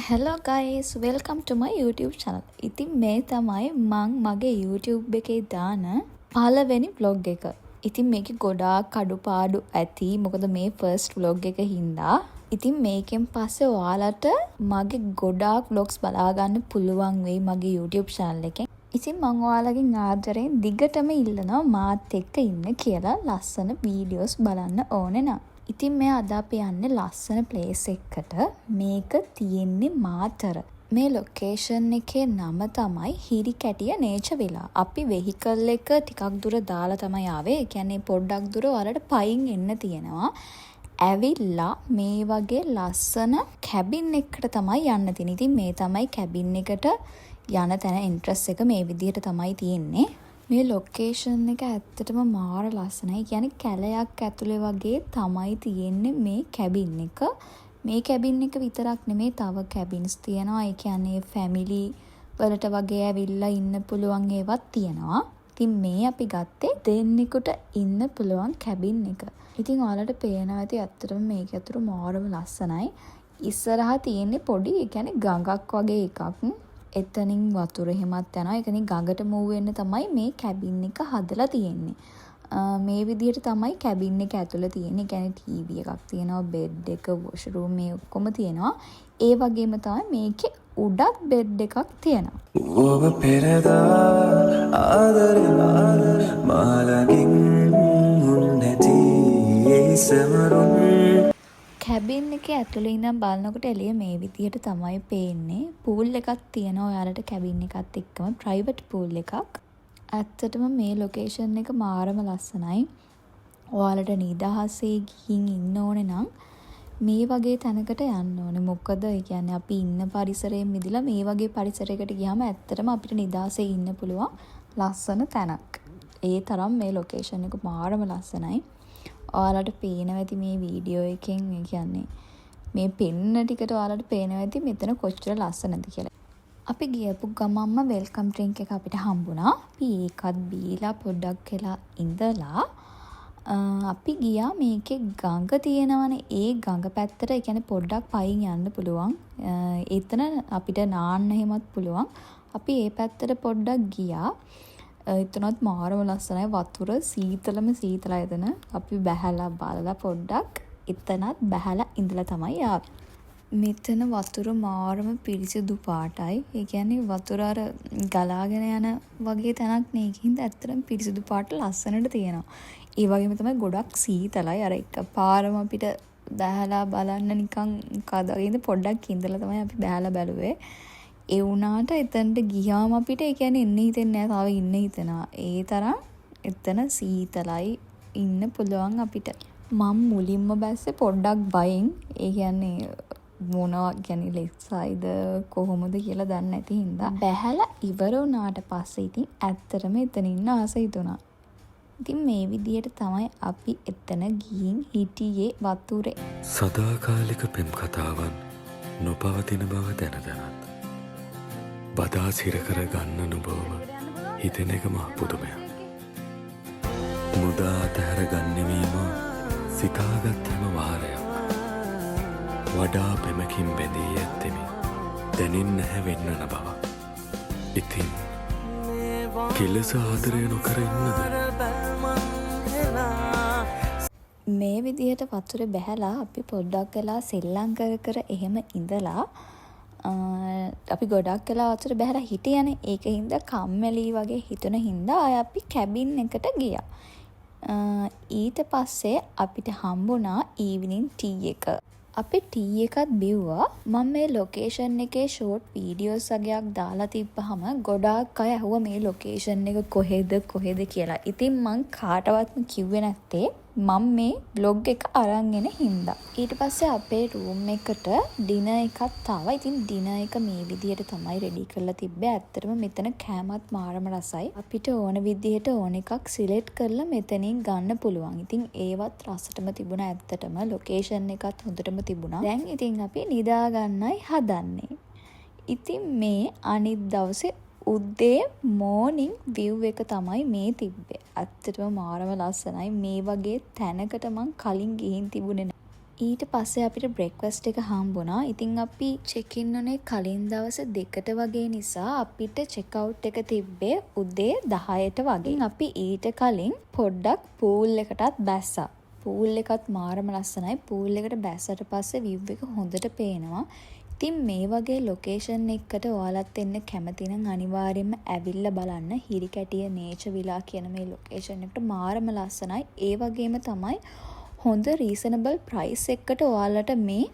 Hello guys, welcome to my YouTube channel. ඉතින් මේ තමයි මං මගේ YouTube එකේ දාන පළවෙනි vlog එක. ඉතින් මේකේ ගොඩාක් අඩුපාඩු ඇති. මොකද මේ first vlog එක හින්දා. ඉතින් මේකෙන් පස්සේ ඔයාලට මගේ ගොඩාක් vlogs බලා ගන්න පුළුවන් වෙයි මගේ YouTube channel එකෙන්. ඉතින් මං ඔයාලගෙන් ආදරෙන් දිගටම ඉල්ලනවා මාත් එක්ක ඉන්න කියලා ලස්සන videos බලන්න ඕනේ නම්. ඉතින් මේ අද අපි යන්නේ ලස්සන ප්ලේස් එකකට. මේක තියෙන්නේ මාතර. මේ ලොකේෂන් එකේ නම තමයි හිරිකැටිය නේචර් විලා. අපි වෙහිකල් එක ටිකක් දුර දාලා තමයි ආවේ. ඒ කියන්නේ පොඩ්ඩක් දුර වලට පයින් එන්න තියෙනවා. ඇවිල්ලා මේ වගේ ලස්සන කැබින් එකකට තමයි යන්න තියෙන්නේ. ඉතින් මේ තමයි කැබින් එකට යන තැන එන්ට්‍රස් එක මේ විදිහට තමයි තියෙන්නේ. මේ ලොකේෂන් එක ඇත්තටම මාර ලස්සනයි. කියන්නේ කැලයක් ඇතුලේ වගේ තමයි තියෙන්නේ මේ කැබින් එක. මේ කැබින් එක විතරක් නෙමේ තව කැබින්ස් තියෙනවා. ඒ කියන්නේ ෆැමිලි වලට වගේ ඇවිල්ලා ඉන්න පුළුවන් ඒවත් තියෙනවා. ඉතින් මේ අපි ගත්තේ දෙන්නෙකුට ඉන්න පුළුවන් කැබින් එක. ඉතින් ඔයාලට පේනවා ඇති ඇත්තටම මේක ඇතුළු මාරම ලස්සනයි. ඉස්සරහා තියෙන්නේ පොඩි ඒ කියන්නේ ගඟක් වගේ එකක්. එතනින් වතුර එහෙමත් යනවා. ඒකනේ ගඟට මූව් වෙන්න තමයි මේ කැබින් එක හදලා තියෙන්නේ. මේ විදිහට තමයි කැබින් එක ඇතුළේ තියෙන්නේ. ඒ කියන්නේ ටීවී එකක් තියෙනවා, බෙඩ් එක, වොෂරූම් මේ ඔක්කොම තියෙනවා. ඒ වගේම තමයි මේකේ උඩත් බෙඩ් එකක් තියෙනවා. ඔබ පෙරදා ආදරේ මාලකින් මුන්නති ඒ සමරුන් කැබින් එකේ ඇතුළේ ඉඳන් බලනකොට එළිය මේ විදිහට තමයි පේන්නේ. පූල් එකක් තියෙනවා ඔයාලට කැබින් එකත් එක්කම ප්‍රයිවට් පූල් එකක්. ඇත්තටම මේ ලොකේෂන් එක මාරම ලස්සනයි. ඔයාලට නිදහසේ ගිහින් ඉන්න ඕනේ නම් මේ වගේ තැනකට යන්න ඕනේ. මොකද ඒ කියන්නේ අපි ඉන්න පරිසරයෙන් මිදලා මේ වගේ පරිසරයකට ගියාම ඇත්තටම අපිට නිදහසේ ඉන්න පුළුවන් ලස්සන තැනක්. ඒ තරම් මේ ලොකේෂන් එක මාරම ලස්සනයි. ඔයාලට පේනවා ඇති මේ වීඩියෝ එකෙන් ඒ කියන්නේ මේ පෙන්න ටිකට ඔයාලට පේනවා ඇති මෙතන කොච්චර ලස්සනද කියලා. අපි ගියපු ගමන්ම වෙල්කම් ඩ්‍රින්ක් එක අපිට හම්බුණා. අපි ඒකත් බීලා පොඩ්ඩක් කියලා ඉඳලා අපි ගියා මේකේ ගඟ තියෙනවනේ. ඒ ගඟ පැත්තට ඒ කියන්නේ පොඩ්ඩක් පයින් යන්න පුළුවන්. එතන අපිට නාන්න එහෙමත් පුළුවන්. අපි ඒ පැත්තට පොඩ්ඩක් ගියා. එතනත් මාරම ලස්සනයි. වතුර සීතලම සීතලයි එතන. අපි බැහැලා බලලා පොඩ්ඩක් එතනත් බැහැලා ඉඳලා තමයි ආවේ. මෙතන වතුර මාරම පිරිසිදු පාටයි. ඒ කියන්නේ වතුර අර ගලාගෙන යන වගේ තැනක් නේ. ඒකින්ද ඇත්තටම පිරිසිදු පාට ලස්සනට තියෙනවා. ඒ වගේම තමයි ගොඩක් සීතලයි. අර එකපාරම අපිට බැහැලා බලන්න නිකන් කදකින්ද පොඩ්ඩක් ඉඳලා තමයි අපි බැහැලා බැලුවේ. ඒ වුණාට එතනට ගියාම අපිට ඒ කියන්නේ එන්න හිතෙන්නේ නැහැ. තව ඉන්න හිතෙනවා. ඒ තරම් එතන සීතලයි ඉන්න පුළුවන් අපිට. මම මුලින්ම බැස්සේ පොඩ්ඩක් බයෙන්. ඒ කියන්නේ මොනවා කියන්නේ ලෙක්සයිද කොහොමද කියලා දන්නේ නැති හින්දා බැහැලා ඉවර වුණාට පස්සේ ඉතින් ඇත්තටම එතන ඉන්න ආස හිතුණා. ඉතින් මේ විදියට තමයි අපි එතන ගිහින් හිටියේ වතුරේ. සදාකාලික පෙම් කතාවන් නොපවතින බව දැන දැනත් බදා සිර කර ගන්න නුබවම හිතෙන එක මහ පුදුමයක්. මුදා අතහැර ගන්නවීම සිතාගත් හැම වාරයක් වඩා පෙමකින් බැඳී ඇත්තෙමි දැනින් නැහැ වෙන්නන බව. ඉතින් කෙලෙස ආදරය නොකර ඉන්නද? මේ විදිහට වතුරේ බැහැලා අපි පොඩ්ඩක් වෙලා සෙල්ලම් කර එහෙම ඉඳලා අපි ගොඩක් වෙලා වතුරේ බැහැලා හිටියනේ. ඒක හින්දා කම්මැලි වගේ හිතුන හින්දා අපි කැබින් එකට ගියා. ඊට පස්සේ අපිට හම්බුණා ඊවිනිං ටී එක. අපි ටී එකත් බිව්වා. මම මේ ලොකේෂන් එකේ ෂෝට් වීඩියෝස් වගේක් දාලා තිබ්බහම ගොඩාක් අය අහුවා මේ ලොකේෂන් එක කොහෙද කියලා. ඉතින් මං කාටවත්ම කිව්වේ නැත්තේ මම මේ බ්ලොග් එක අරන් එන හින්දා. ඊට පස්සේ අපේ රූම් එකට ඩිනර් එකක් ආවා. ඉතින් ඩිනර් එක මේ විදිහට තමයි රෙඩි කරලා තිබ්බේ. ඇත්තටම මෙතන කෑමත් මාරම රසයි. අපිට ඕන විදිහට ඕන එකක් සිලෙක්ට් කරලා මෙතනින් ගන්න පුළුවන්. ඉතින් ඒවත් රසටම තිබුණා. ඇත්තටම ලොකේෂන් එකත් හොඳටම තිබුණා. දැන් ඉතින් අපි නිදා ගන්නයි හදන්නේ. ඉතින් මේ අනිත් දවසේ උදේ මෝර්නිං view එක තමයි මේ තිබ්බේ. ඇත්තටම මාරම ලස්සනයි. මේ වගේ තැනකට මං කලින් ගිහින් තිබුණේ නැහැ. ඊට පස්සේ අපිට බ්‍රෙක්ෆස්ට් එක හම්බුණා. ඉතින් අපි චෙක් ඉන් උනේ කලින් දවස් 2ට වගේ නිසා අපිට චෙක් අවුට් එක තිබ්බේ උදේ 10ට වගේ. අපි ඊට කලින් පොඩ්ඩක් පූල් එකටත් බැස්සා. පූල් එකත් මාරම ලස්සනයි. පූල් එකට බැස්සට පස්සේ view එක හොඳට පේනවා. ඉතින් මේ වගේ ලොකේෂන් එකකට ඔයාලත් එන්න කැමති නම් අනිවාර්යයෙන්ම ඇවිල්ලා බලන්න. හිරිකැටිය නේචර් විලා කියන මේ ලොකේෂන් එකට මාරම ලස්සනයි. ඒ වගේම තමයි හොඳ රීසනබල් ප්‍රයිස් එකකට ඔයාලට මේ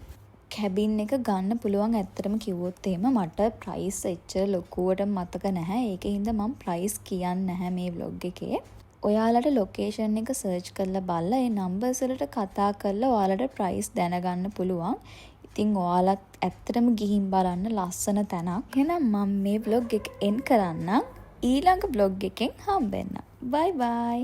කැබින් එක ගන්න පුළුවන්. ඇත්තටම කිව්වොත් එහෙම මට ප්‍රයිස් එච්චර ලොකුවට මතක නැහැ. ඒකේ හින්දා මම ප්‍රයිස් කියන්නේ නැහැ මේ vlog එකේ. ඔයාලට ලොකේෂන් එක සර්ච් කරලා බලලා ඒ නම්බර්ස් වලට කතා කරලා ඔයාලට ප්‍රයිස් දැනගන්න පුළුවන්. ඉතින් ඔයාලත් ඇත්තටම ගිහින් බලන්න ලස්සන තැනක්. එහෙනම් මම මේ vlog එක එන්ඩ් කරන්නම්. ඊළඟ vlog එකෙන් හම්බෙන්න. bye bye.